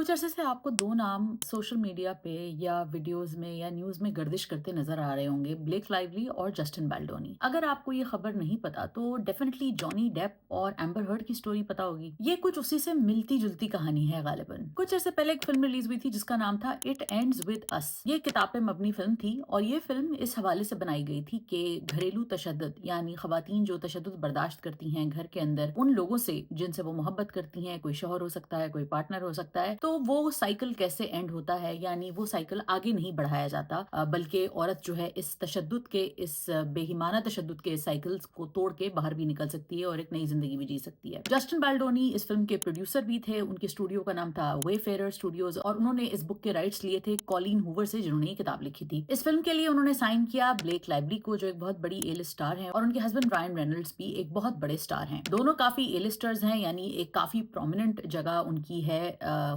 कुछ अरसे से आपको 2 नाम सोशल मीडिया पे या वीडियोज़ में या न्यूज़ में गर्दिश करते नज़र आ रहे होंगे, ब्लेक लाइवली और जस्टिन बाल्डोनी। अगर आपको ये खबर नहीं पता तो डेफिनेटली जॉनी डेप और एम्बर हर्ड की स्टोरी पता होगी। ये कुछ उसी से मिलती-जुलती कहानी है गालिबन। कुछ अरसे पहले एक फ़िल्म रिलीज़ हुई थी जिसका नाम था इट एंड्स विद अस। ये किताब पे मबनी फ़िल्म थी और ये फ़िल्म इस हवाले से बनाई गई थी कि घरेलू तशद्दुद यानी ख़वातीन जो तशद्दुद बर्दाश्त करती हैं घर के अंदर उन लोगों से जिनसे वो मोहब्बत करती हैं, कोई शौहर हो सकता है, कोई पार्टनर हो सकता है, तो वो साइकिल कैसे एंड होता है, यानी वो साइकिल आगे नहीं बढ़ाया जाता बल्कि औरत जो है इस तशद्दुद के इस बेईमाना तशद्दुद के साइकिल्स को तोड़ के बाहर भी निकल सकती है और एक नई जिंदगी भी जी सकती है। जस्टिन बाल्डोनी इस फिल्म के प्रोड्यूसर भी थे। उनके स्टूडियो का नाम था वेफेयर स्टूडियोज और उन्होंने इस बुक के राइट्स लिए थे कॉलिन हूवर से, जिन्होंने ये किताब लिखी थी। इस फिल्म के लिए उन्होंने साइन किया ब्लेक लाइवली को, जो एक बहुत बड़ी ए लिस्ट स्टार है, और उनके हस्बैंड रायन रेनल्ड्स भी एक बहुत बड़े स्टार हैं। दोनों काफी ए लिस्टर्स हैं, यानी एक काफी प्रोमिनेंट जगह उनकी है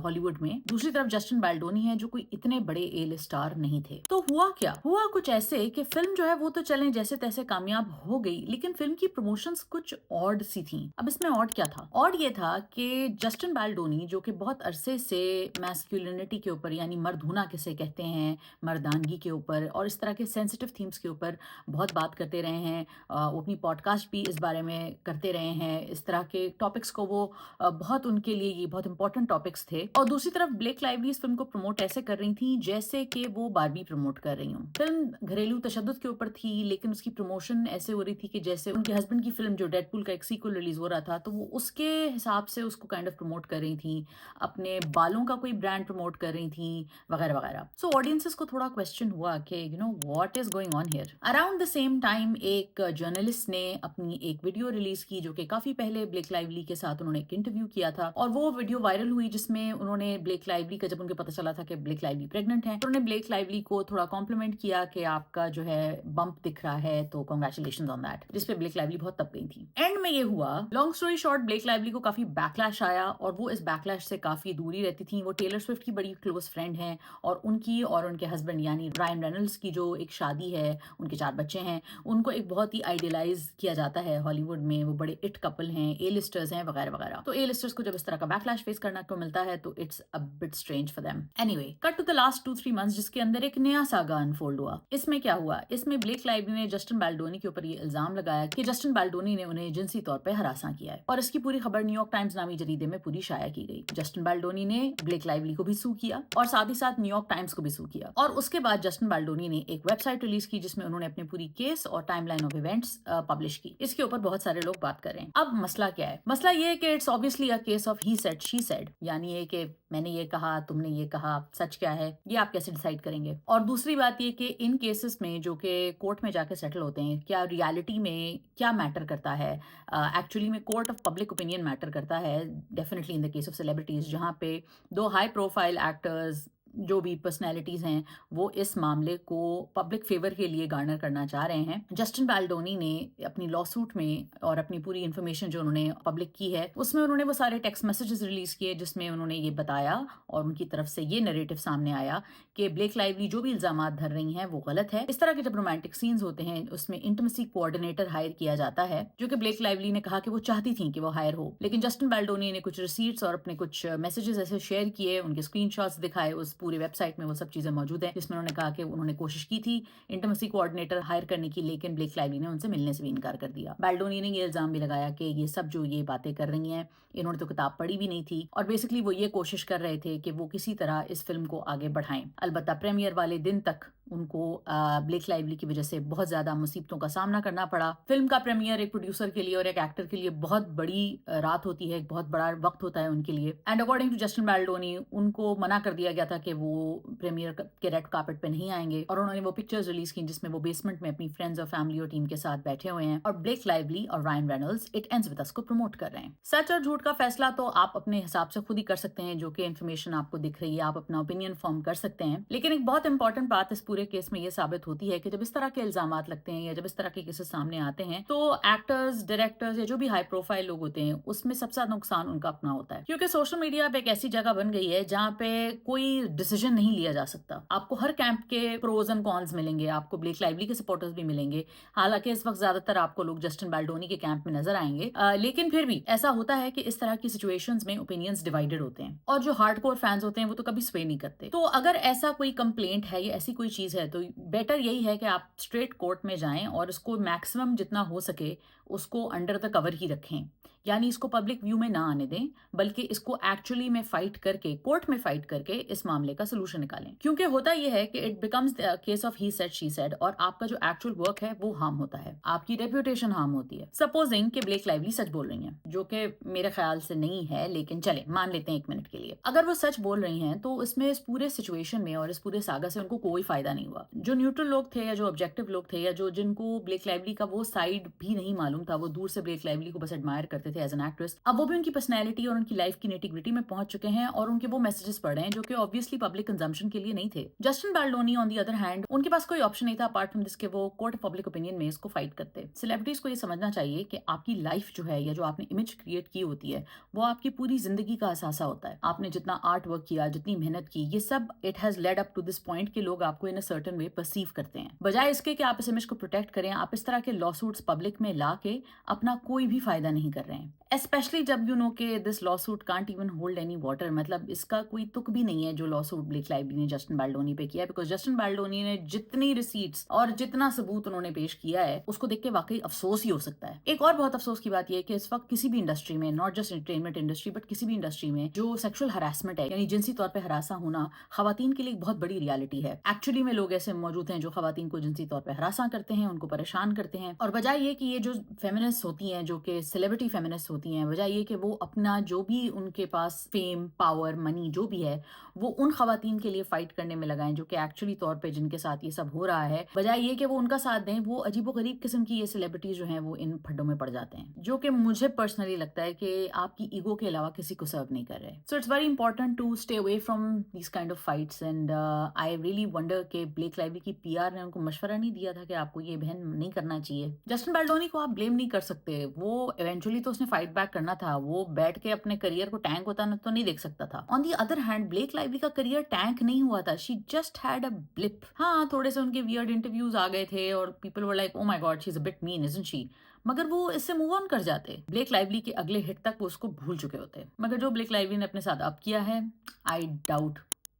हॉलीवुड में। दूसरी तरफ जस्टिन बाल्डोनी है जो कोई इतने बड़े ए लिस्ट स्टार नहीं थे। तो हुआ क्या? हुआ कुछ ऐसे कि फिल्म जो है वो तो चलें जैसे तैसे कामयाब हो गई, लेकिन फिल्म की प्रमोशंस कुछ ऑड सी थी। अब इसमें ऑड क्या था? ऑड ये था कि जस्टिन बाल्डोनी, जो कि बहुत अरसे से मैस्कुलिनिटी के ऊपर यानी मर्द होना किसे कहते हैं, मर्दानगी के ऊपर और इस तरह के सेंसिटिव थीम्स के ऊपर बहुत बात करते रहे हैं। वो अपनी पॉडकास्ट भी इस बारे में करते रहे हैं। इस तरह के टॉपिक्स को वो बहुत, उनके लिए ये बहुत इंपॉर्टेंट टॉपिक्स थे। और दूसरी तरफ ब्लेक लाइवली इस फिल्म को प्रमोट ऐसे कर रही थी जैसे कि वो बारबी प्रमोट कर रही हूँ। फिल्म घरेलू तशद्दुद के ऊपर थी, लेकिन उसकी प्रमोशन ऐसे हो रही थी कि जैसे उनके हस्बैंड की फिल्म जो डेडपूल का एक सीक्वल रिलीज हो रहा था, तो वो उसके हिसाब से उसको काइंड ऑफ प्रमोट कर रही थी। अपने बालों का कोई ब्रांड प्रमोट कर रही थी, वगैरह वगैरह। सो ऑडियंसेस को थोड़ा क्वेश्चन हुआ कि what is going on here. Around the same time एक जर्नलिस्ट ने अपनी एक वीडियो रिलीज की जो कि काफी पहले ब्लेक लाइवली के साथ उन्होंने एक इंटरव्यू किया था, और वो वीडियो वायरल हुई जिसमें उन्होंने ब्लेक लाइवली का, जब उनको पता चला था कि ब्लेक लाइवली प्रेग्नेंट है, तो उन्होंने ब्लेक लाइवली को थोड़ा कॉम्प्लीमेंट किया कि आपका जो है बम्प दिख रहा है, तो कांग्रेचुलेशंस ऑन दैट, जिसपे ब्लेक लाइवली बहुत तप गई थी। एंड में ये हुआ, long story short, Blake Lively को काफी बैकलैश आया और वो इस बैकलैश से काफी दूरी रहती थी। वो टेलर स्विफ्ट की बड़ी क्लोज फ्रेंड है और उनकी और उनके हस्बैंड यानी रायन रेनल्ड्स की जो एक शादी है, उनके 4 बच्चे हैं, उनको एक बहुत ही आइडियलाइज किया जाता है हॉलीवुड में। वो बड़े इट कपल हैं, ए लिस्टर्स हैं, वगैरह वगैरह। तो ए लिस्टर्स को जब इस तरह का बैकलैश फेस करना को मिलता है तो it's a bit strange for them. Anyway, cut to the last 2-3 months, जिसके अंदर एक नया सागा अनफोल्ड हुआ। इसमें क्या हुआ? इसमें ब्लेक लाइवली ने जस्टिन बाल्डोनी के ऊपर ये इल्जाम लगाया कि जस्टिन बाल्डोनी ने उन्हें जिनसी तौर पर हरासा किया है, और इसकी पूरी खबर न्यूयॉर्क टाइम्स नामी जरीदे में पूरी शाया की गई। जस्टिन बाल्डोनी ने ब्लेक लाइवली को भी सू किया और साथ ही साथ न्यूयॉर्क टाइम्स को भी सू किया। और उसके बाद जस्टिन बाल्डोनी ने एक वेबसाइट रिलीज की जिसमें उन्होंने अपनी पूरी केस और टाइमलाइन ऑफ इवेंट्स पब्लिश की। इसके ऊपर बहुत सारे लोग बात कर रहे हैं। अब मसला क्या है? मसला ये है कि it's obviously a case of he said she said, यानी ये कि मैंने ये कहा, तुमने ये कहा, सच क्या है ये आप कैसे डिसाइड करेंगे। और दूसरी बात ये कि इन केसेस में जो कि कोर्ट में जाके सेटल होते हैं, क्या रियलिटी में क्या मैटर करता है? एक्चुअली में court of public opinion matter करता है, definitely in the case of celebrities, जहाँ पे 2 हाई प्रोफाइल एक्टर्स, जो भी पर्सनैलिटीज हैं, वो इस मामले को पब्लिक फेवर के लिए गार्नर करना चाह रहे हैं। जस्टिन बाल्डोनी ने अपनी लॉ सूट में और अपनी पूरी इन्फॉर्मेशन जो उन्होंने पब्लिक की है उसमें उन्होंने वो सारे टेक्स्ट मैसेजेस रिलीज किए जिसमें उन्होंने ये बताया और उनकी तरफ से ये नैरेटिव सामने आया कि ब्लेक लाइवली जो भी इल्जामात धर रही हैं वो गलत है। इस तरह के जब रोमांटिक सीन्स होते हैं उसमें इंटिमेसी कोऑर्डिनेटर हायर किया जाता है, जो कि ब्लेक लाइवली ने कहा कि वो चाहती थी कि वो हायर हो, लेकिन जस्टिन बाल्डोनी ने कुछ रिसीट्स और अपने कुछ मैसेजेस ऐसे शेयर किए, उनके स्क्रीनशॉट्स दिखाए, उस पूरी वेबसाइट में वो सब चीजें मौजूद है, जिसमें उन्होंने कहा कि उन्होंने कोशिश की थी इंटिमेसी कोऑर्डिनेटर हायर करने की, लेकिन ब्लेक लाइवली ने उनसे मिलने से भी इनकार कर दिया। बाल्डोनी ने ये इल्जाम भी लगाया कि ये सब जो ये बातें कर रही हैं, इन्होंने तो किताब पढ़ी भी नहीं थी, और बेसिकली वो ये कोशिश कर रहे थे कि वो किसी तरह इस फिल्म को आगे बढ़ाएं। अलबत्ता प्रीमियर वाले दिन तक उनको ब्लेक लाइवली की वजह से बहुत ज्यादा मुसीबतों का सामना करना पड़ा। फिल्म का प्रीमियर एक प्रोड्यूसर के लिए और एक एक्टर के लिए बहुत बड़ी रात होती है, एक बहुत बड़ा वक्त होता है उनके लिए। And according to Justin Baldoni, उनको मना कर दिया गया था कि वो प्रीमियर के रेड कार्पेट पे नहीं आएंगे, और उन्होंने वो पिक्चर्स रिलीज की जिसमें वो बेसमेंट में अपनी फ्रेंड्स और फैमिली और टीम के साथ बैठे हुए हैं और ब्लेक लाइवली और Ryan Reynolds it ends with us को प्रमोट कर रहे हैं। सच और झूठ का फैसला तो आप अपने हिसाब से खुद ही कर सकते हैं, जो कि इन्फॉर्मेशन आपको दिख रही है, आप अपना ओपिनियन फॉर्म कर सकते हैं। लेकिन एक बहुत इंपॉर्टेंट बात इस पूरे केस में ये साबित होती है कि जब इस तरह के इल्ज़ामात लगते हैं या जब इस तरह के केसेस सामने आते हैं, तो एक्टर्स, डायरेक्टर्स या जो भी हाई प्रोफाइल लोग होते हैं, उसमें सबसे ज़्यादा नुकसान उनका अपना होता है। क्योंकि सोशल मीडिया अब एक ऐसी जगह बन गई है जहाँ पे कोई डिसीजन नहीं लिया जा सकता। आपको हर कैंप के प्रोज़ एंड कॉन्स मिलेंगे, आपको ब्लेक लाइवली के सपोर्टर्स भी मिलेंगे। हालाँकि इस वक़्त ज़्यादातर आपको लोग जस्टिन बाल्डोनी के कैंप में नज़र आएँगे। लेकिन फिर भी ऐसा होता है कि इस तरह की सिचुएशंस में ओपिनियंस डिवाइडेड होते हैं और जो हार्डकोर फैंस होते हैं वो तो कभी स्वे नहीं करते। तो अगर ऐसा कोई कंप्लेंट है या ऐसी कोई चीज़ है तो बेटर यही है कि आप स्ट्रेट कोर्ट में जाएँ और उसको मैक्सिमम जितना हो सके उसको अंडर द कवर ही रखें। यानी इसको पब्लिक व्यू में ना आने दें, बल्कि इसको एक्चुअली में फाइट करके, कोर्ट में फाइट करके इस मामले का सॉल्यूशन निकालें। क्योंकि होता ये है कि it becomes the case of he said she said और आपका जो एक्चुअल वर्क है वो हार्म होता है, आपकी रेपुटेशन हार्म होती है। सपोजिंग कि ब्लेक लाइवली सच बोल रही हैं, जो कि मेरे ख्याल से नहीं है, लेकिन चले मान लेते हैं 1 मिनट के लिए। अगर वो सच बोल रही हैं तो इसमें इस पूरे सिचुएशन में और इस पूरे सागा से उनको कोई फायदा नहीं हुआ। जो न्यूट्रल लोग थे या जो ऑब्जेक्टिव लोग थे या जो जिनको ब्लेक लाइवली का वो साइड भी नहीं मालूम था, वो दूर से ब्लेक लाइवली को बस एडमायर करते थे एज एन एक्ट्रेस, अब वो भी उनकी पर्सनैलिटी और उनकी लाइफ की नेटिग्रिटी में पहुंच चुके हैं और उनके वो मैसेजेस पढ़ रहे हैं जो कि ऑब्वियसली पब्लिक कंजम्पशन के लिए नहीं थे। Justin Baldoni on the other hand, उनके पास कोई ऑप्शन नहीं था अपार्ट फ्रॉम दिस के वो कोर्ट ऑफ पब्लिक ओपिनियन में इसको फाइट करते। सेलिब्रिटीज को ये समझना चाहिए कि आपकी लाइफ जो है या जो आपने इमेज क्रिएट की होती है वो आपकी पूरी जिंदगी का असासा होता है। आपने जितना आर्ट वर्क किया, जितनी मेहनत की, ये सब it has led up to this point कि लोग आपको इन अ सर्टेन वे परसीव करते हैं। बजाय इसके कि आप इस इमेज को प्रोटेक्ट करें, आप इस तरह के लॉ सूट्स पब्लिक में ला के अपना कोई भी फायदा नहीं कर रहे हैं। स्पेशली जब यू नो के this law suit can't even hold any water, मतलब इसका कोई तुक भी नहीं है जो लॉ सूट ब्लेक लाइवली ने जस्टिन बाल्डोनी पे किया, बिकॉज जस्टिन बाल्डोनी ने जितनी रिसीट्स और जितना सबूत उन्होंने पेश किया है उसको देख के वाकई अफसोस ही हो सकता है। एक और बहुत अफसोस की बात यह है कि इस वक्त किसी भी इंडस्ट्री में, not just entertainment industry but किसी भी इंडस्ट्री में, जो सेक्सुअल हरासमेंट है यानी जिनसी तौर पर हरासा होना खवातीन के लिए एक बहुत बड़ी रियलिटी है। एक्चुअली में लोग ऐसे मौजूद हैं जो खवातीन को जिनसी तौर पर हरासा करते हैं, उनको परेशान करते हैं, और बजाय ये कि ये जो फेमिनिस्ट होती हैं, जो कि सेलिब्रिटी फेमिनिस्ट होती हैं, बजाय ये कि वो अपना जो भी उनके पास फेम, पावर, मनी जो भी है वो उन खवातीन के लिए फाइट करने में लगाएं जो कि एक्चुअली तौर पे जिनके साथ ये सब हो रहा है, बजाय ये कि वो उनका साथ दें, वो अजीबोगरीब किस्म की ये सेलिब्रिटीज जो हैं वो इन फड्डों में पड़ जाते हैं, जो कि मुझे पर्सनली लगता है कि आपकी ईगो के अलावा किसी को सर्व नहीं कर रहे। So it's very important to stay away from these kind of fights and I really wonder कि ब्लेक लाइवली की पीआर ने उनको मशवरा नहीं दिया था कि आपको ये बहन नहीं करना चाहिए। जस्टिन बाल्डोनी को आप ब्लेम नहीं कर सकते, वो इवेंचुअली तो उसने फाइट बैक करना था, वो बैठ के अपने करियर को टैंक होता ना तो नहीं देख सकता था। On the other hand Blake Lively का करियर टैंक नहीं हुआ था, she just had a blip. हाँ, थोड़े से उनके वियर्ड इंटरव्यूज आ गए थे और people were like oh my God she is a bit mean isn't she, मगर वो इससे मूव ऑन कर जाते। ब्लेक लाइवली के अगले हिट तक वो उसको भूल चुके होते, मगर जो ब्लेक लाइवली ने अपने साथ अब किया है, आई डाउट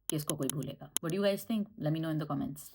कि इसको कोई भूलेगा। What do you guys think? Let me know in the comments.